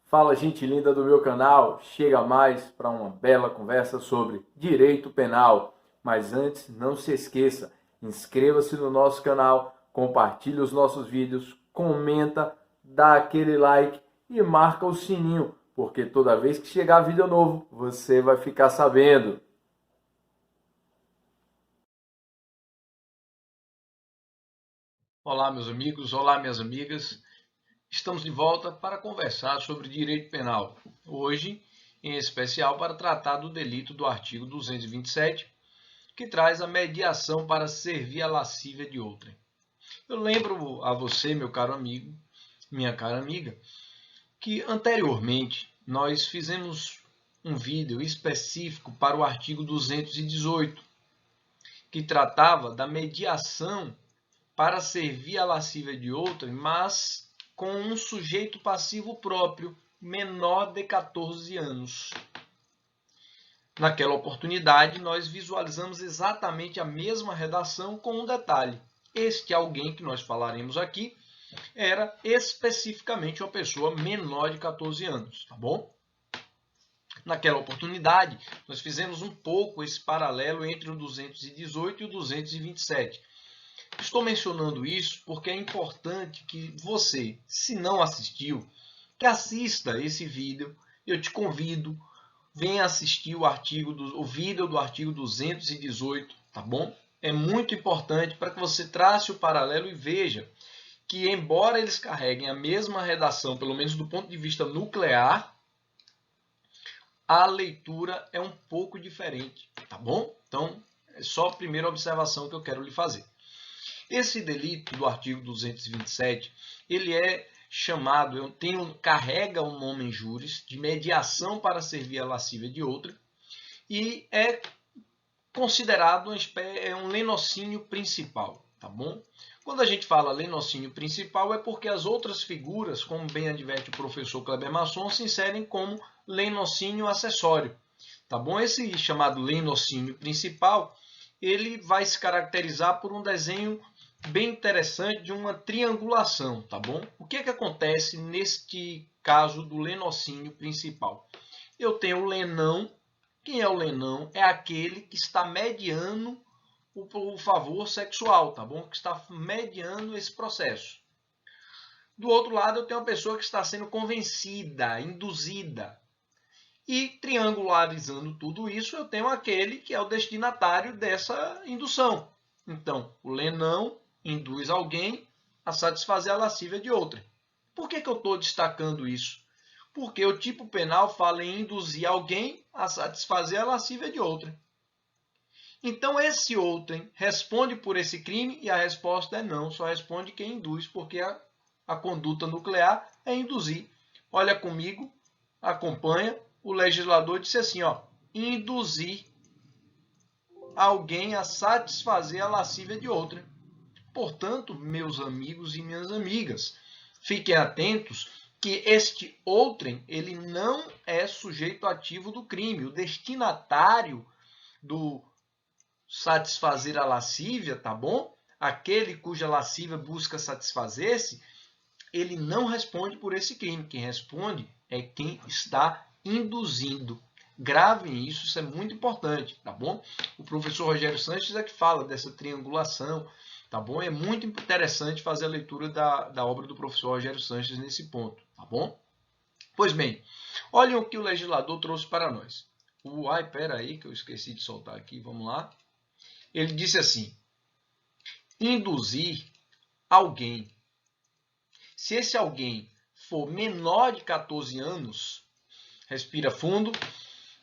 Fala, gente linda do meu canal, chega mais para uma bela conversa sobre direito penal. Mas antes, não se esqueça, inscreva-se no nosso canal, compartilhe os nossos vídeos, comenta, dá aquele like e marca o sininho, porque toda vez que chegar vídeo novo, você vai ficar sabendo. Olá, meus amigos, olá, minhas amigas. Estamos de volta para conversar sobre direito penal. Hoje, em especial, para tratar do delito do artigo 227, que traz a mediação para servir a lascívia de outrem. Eu lembro a você, meu caro amigo, minha cara amiga, que anteriormente nós fizemos um vídeo específico para o artigo 218, que tratava da mediação para servir a lascívia de outrem, mas com um sujeito passivo próprio, menor de 14 anos. Naquela oportunidade, nós visualizamos exatamente a mesma redação com um detalhe. Este alguém que nós falaremos aqui era especificamente uma pessoa menor de 14 anos, tá bom? Naquela oportunidade, nós fizemos um pouco esse paralelo entre o 218 e o 227. Estou mencionando isso porque é importante que você, se não assistiu, que assista esse vídeo. Eu te convido, venha assistir o vídeo do artigo 218, tá bom? É muito importante para que você trace o paralelo e veja que, embora eles carreguem a mesma redação, pelo menos do ponto de vista nuclear, a leitura é um pouco diferente, tá bom? Então, é só a primeira observação que eu quero lhe fazer. Esse delito do artigo 227, ele é chamado, carrega o nome em júris de mediação para servir a lascívia de outra e é considerado um lenocínio principal, tá bom? Quando a gente fala lenocínio principal é porque as outras figuras, como bem adverte o professor Kleber Masson, se inserem como lenocínio acessório, tá bom? Esse chamado lenocínio principal, ele vai se caracterizar por um desenho bem interessante de uma triangulação, tá bom? O que é que acontece neste caso do lenocínio principal? Eu tenho o lenão. Quem é o lenão? É aquele que está mediando o favor sexual, tá bom? Que está mediando esse processo. Do outro lado, eu tenho uma pessoa que está sendo convencida, induzida. E triangularizando tudo isso, eu tenho aquele que é o destinatário dessa indução. Então, o lenão induz alguém a satisfazer a lascívia de outra. Por que eu estou destacando isso? Porque o tipo penal fala em induzir alguém a satisfazer a lascívia de outra. Então, esse outrem responde por esse crime e a resposta é não, só responde quem induz, porque a conduta nuclear é induzir. Olha comigo, acompanha, o legislador disse assim, ó, induzir alguém a satisfazer a lascívia de outrem. Portanto, meus amigos e minhas amigas, fiquem atentos que este outrem ele não é sujeito ativo do crime. O destinatário do satisfazer a lascívia, tá bom? Aquele cuja lascívia busca satisfazer-se, ele não responde por esse crime. Quem responde é quem está induzindo. Gravem isso, isso é muito importante, tá bom? O professor Rogério Sanches é que fala dessa triangulação, tá bom? É muito interessante fazer a leitura da obra do professor Rogério Sanches nesse ponto, tá bom? Pois bem, olhem o que o legislador trouxe para nós. Espera aí que eu esqueci de soltar aqui, vamos lá. Ele disse assim, induzir alguém. Se esse alguém for menor de 14 anos, respira fundo,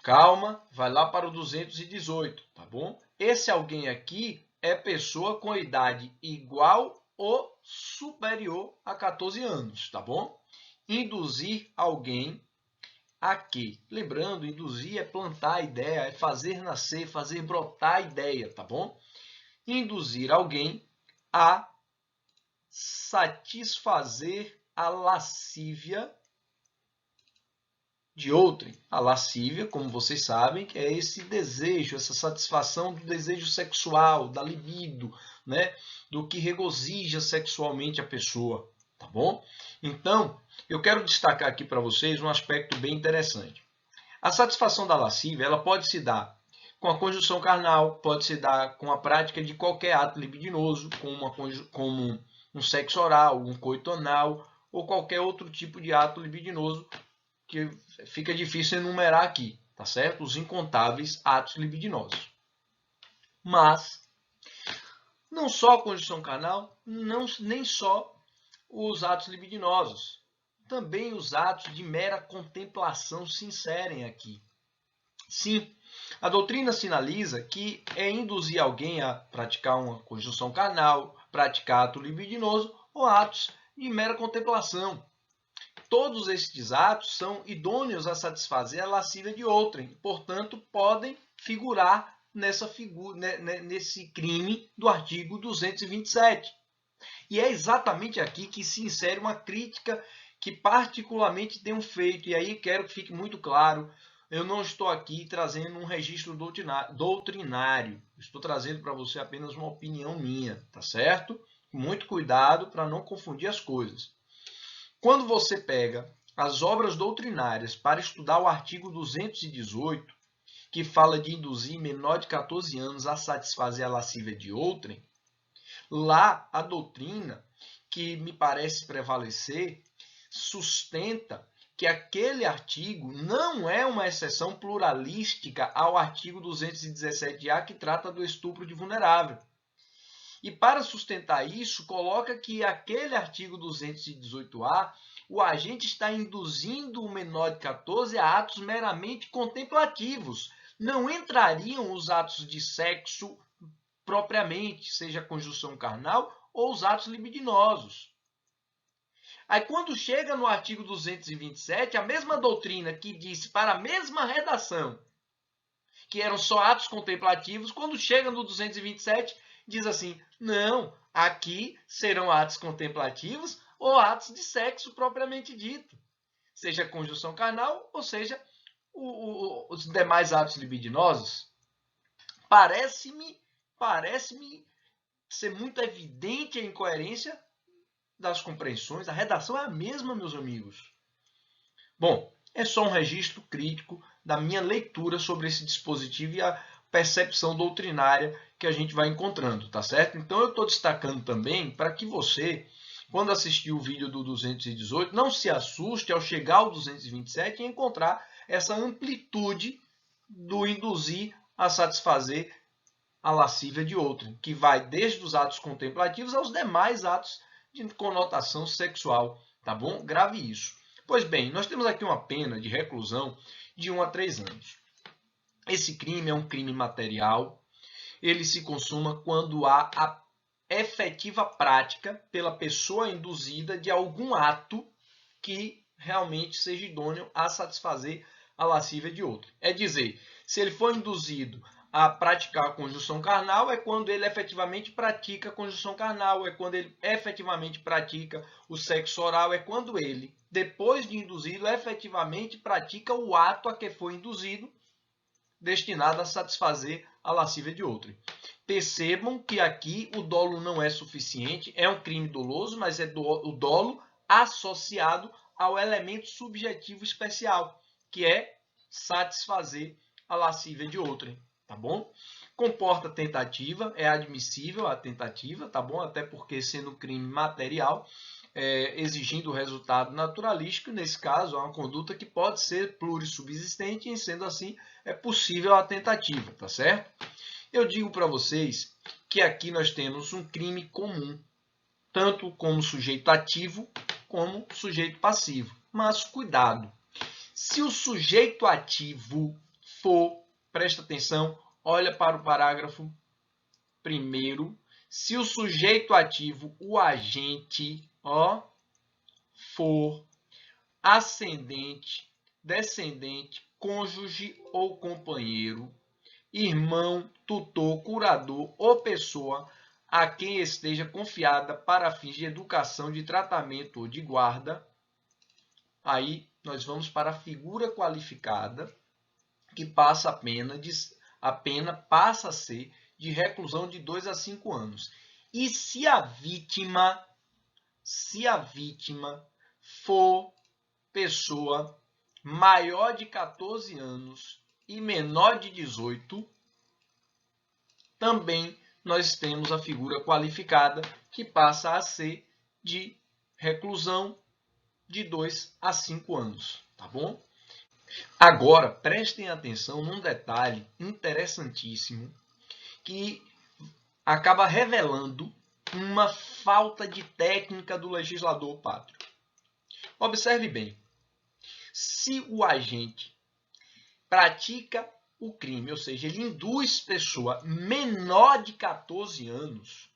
calma, vai lá para o 218, tá bom? Esse alguém aqui é pessoa com idade igual ou superior a 14 anos, tá bom? Induzir alguém a quê? Lembrando, induzir é plantar a ideia, é fazer nascer, fazer brotar a ideia, tá bom? Induzir alguém a satisfazer a lascívia de outrem. A lascívia, como vocês sabem, é esse desejo, essa satisfação do desejo sexual, da libido, né? Do que regozija sexualmente a pessoa, tá bom? Então, eu quero destacar aqui para vocês um aspecto bem interessante. A satisfação da lascívia, ela pode se dar com a conjunção carnal, pode se dar com a prática de qualquer ato libidinoso, como um sexo oral, um coito anal, ou qualquer outro tipo de ato libidinoso que fica difícil enumerar aqui, tá certo? Os incontáveis atos libidinosos. Mas não só a conjunção carnal, nem só os atos libidinosos. Também os atos de mera contemplação se inserem aqui. Sim, a doutrina sinaliza que é induzir alguém a praticar uma conjunção carnal, praticar ato libidinoso ou atos de mera contemplação. Todos estes atos são idôneos a satisfazer a lascívia de outrem, portanto, podem figurar nesse crime do artigo 227. E é exatamente aqui que se insere uma crítica que particularmente tenho feito, e aí quero que fique muito claro, eu não estou aqui trazendo um registro doutrinário, estou trazendo para você apenas uma opinião minha, tá certo? Muito cuidado para não confundir as coisas. Quando você pega as obras doutrinárias para estudar o artigo 218, que fala de induzir menor de 14 anos a satisfazer a lascívia de outrem, lá a doutrina, que me parece prevalecer, sustenta que aquele artigo não é uma exceção pluralística ao artigo 217-A, que trata do estupro de vulnerável. E para sustentar isso, coloca que aquele artigo 218-A, o agente está induzindo o menor de 14 a atos meramente contemplativos. Não entrariam os atos de sexo propriamente, seja a conjunção carnal ou os atos libidinosos. Aí quando chega no artigo 227, a mesma doutrina que disse para a mesma redação que eram só atos contemplativos, quando chega no 227, diz assim, não, aqui serão atos contemplativos ou atos de sexo propriamente dito, seja a conjunção carnal ou seja os demais atos libidinosos. Parece-me ser muito evidente a incoerência das compreensões. A redação é a mesma, meus amigos. Bom, é só um registro crítico da minha leitura sobre esse dispositivo e a percepção doutrinária que a gente vai encontrando, tá certo? Então eu estou destacando também para que você, quando assistir o vídeo do 218, não se assuste ao chegar ao 227 e encontrar essa amplitude do induzir a satisfazer a lascívia de outrem, que vai desde os atos contemplativos aos demais atos de conotação sexual, tá bom? Grave isso. Pois bem, nós temos aqui uma pena de reclusão de 1 a 3 anos. Esse crime é um crime material, ele se consuma quando há a efetiva prática pela pessoa induzida de algum ato que realmente seja idôneo a satisfazer a lascívia de outro. É dizer, se ele for induzido a praticar a conjunção carnal, é quando ele efetivamente pratica a conjunção carnal, é quando ele efetivamente pratica o sexo oral, é quando ele, depois de induzido, efetivamente pratica o ato a que foi induzido, destinado a satisfazer a lascívia de outro. Percebam que aqui o dolo não é suficiente, é um crime doloso, mas é o dolo associado ao elemento subjetivo especial, que é satisfazer a lascívia de outrem, tá bom? Comporta tentativa, é admissível a tentativa, tá bom? Até porque sendo crime material, exigindo o resultado naturalístico, nesse caso, é uma conduta que pode ser plurissubsistente e, sendo assim, é possível a tentativa, tá certo? Eu digo para vocês que aqui nós temos um crime comum, tanto como sujeito ativo como sujeito passivo. Mas cuidado, se o sujeito ativo for, presta atenção, olha para o parágrafo 1º, se o sujeito ativo, o agente, for ascendente, descendente, cônjuge ou companheiro, irmão, tutor, curador ou pessoa a quem esteja confiada para fins de educação, de tratamento ou de guarda, aí nós vamos para a figura qualificada, que passa a pena passa a ser de reclusão de 2 a 5 anos. E se a vítima for pessoa maior de 14 anos e menor de 18, também nós temos a figura qualificada, que passa a ser de reclusão de 2 a 5 anos, tá bom? Agora, prestem atenção num detalhe interessantíssimo que acaba revelando uma falta de técnica do legislador pátrio. Observe bem, se o agente pratica o crime, ou seja, ele induz pessoa menor de 14 anos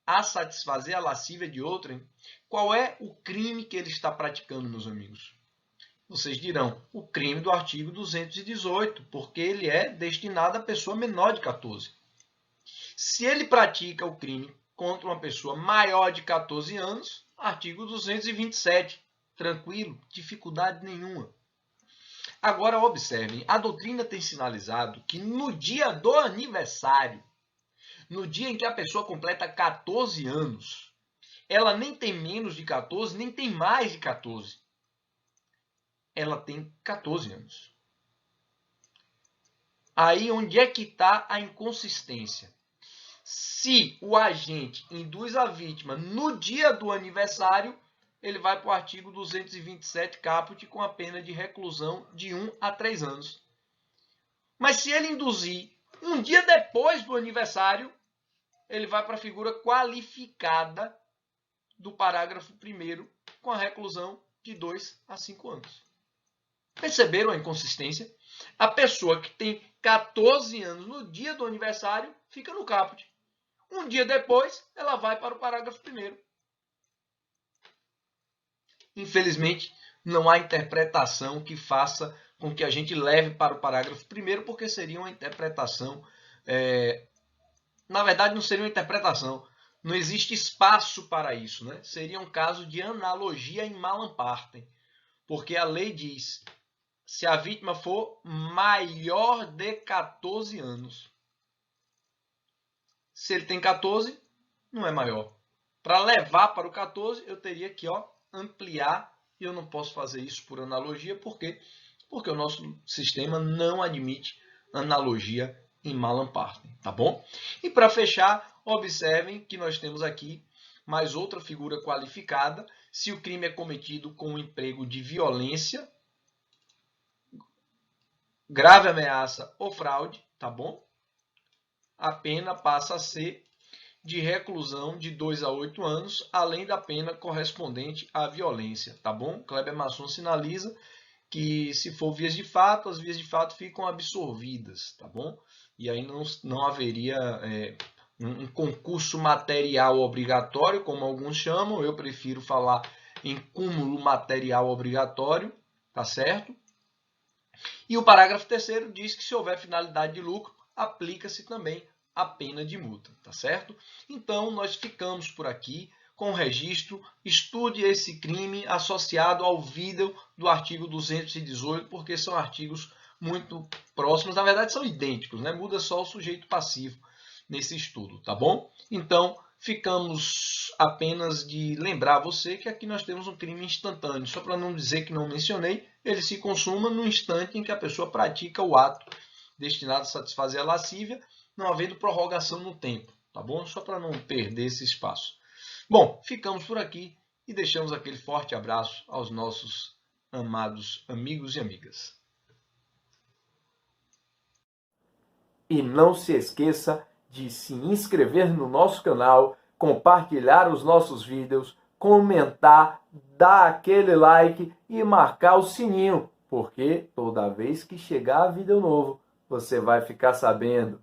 a satisfazer a lascívia de outrem, qual é o crime que ele está praticando, meus amigos? Vocês dirão, o crime do artigo 218, porque ele é destinado à pessoa menor de 14. Se ele pratica o crime contra uma pessoa maior de 14 anos, artigo 227, tranquilo, dificuldade nenhuma. Agora, observem, a doutrina tem sinalizado que no dia do aniversário, no dia em que a pessoa completa 14 anos, ela nem tem menos de 14, nem tem mais de 14. Ela tem 14 anos. Aí onde é que está a inconsistência? Se o agente induz a vítima no dia do aniversário, ele vai para o artigo 227 caput com a pena de reclusão de 1 a 3 anos. Mas se ele induzir um dia depois do aniversário, ele vai para a figura qualificada do parágrafo 1º com a reclusão de 2 a 5 anos. Perceberam a inconsistência? A pessoa que tem 14 anos no dia do aniversário fica no caput. Um dia depois, ela vai para o parágrafo 1º. Infelizmente, não há interpretação que faça com que a gente leve para o parágrafo 1º, porque seria uma interpretação... Na verdade, não seria uma interpretação. Não existe espaço para isso, né? Seria um caso de analogia em malam partem. Porque a lei diz, se a vítima for maior de 14 anos. Se ele tem 14, não é maior. Para levar para o 14, eu teria que ampliar, e eu não posso fazer isso por analogia, por quê? Porque o nosso sistema não admite analogia em malam partem, tá bom? E para fechar, observem que nós temos aqui mais outra figura qualificada, se o crime é cometido com o emprego de violência, grave ameaça ou fraude, tá bom? A pena passa a ser de reclusão de 2 a 8 anos, além da pena correspondente à violência, tá bom? Kleber Masson sinaliza que se for vias de fato, as vias de fato ficam absorvidas, tá bom? E aí não haveria um concurso material obrigatório, como alguns chamam, eu prefiro falar em cúmulo material obrigatório, tá certo? E o parágrafo 3º diz que se houver finalidade de lucro, aplica-se também a pena de multa, tá certo? Então, nós ficamos por aqui com o registro. Estude esse crime associado ao vídeo do artigo 218, porque são artigos muito próximos, na verdade são idênticos, né? Muda só o sujeito passivo nesse estudo, tá bom? Então, ficamos apenas de lembrar você que aqui nós temos um crime instantâneo, só para não dizer que não mencionei, ele se consuma no instante em que a pessoa pratica o ato destinado a satisfazer a lascívia, não havendo prorrogação no tempo, tá bom? Só para não perder esse espaço. Bom, ficamos por aqui e deixamos aquele forte abraço aos nossos amados amigos e amigas. E não se esqueça de se inscrever no nosso canal, compartilhar os nossos vídeos, comentar, dar aquele like e marcar o sininho, porque toda vez que chegar vídeo novo, você vai ficar sabendo.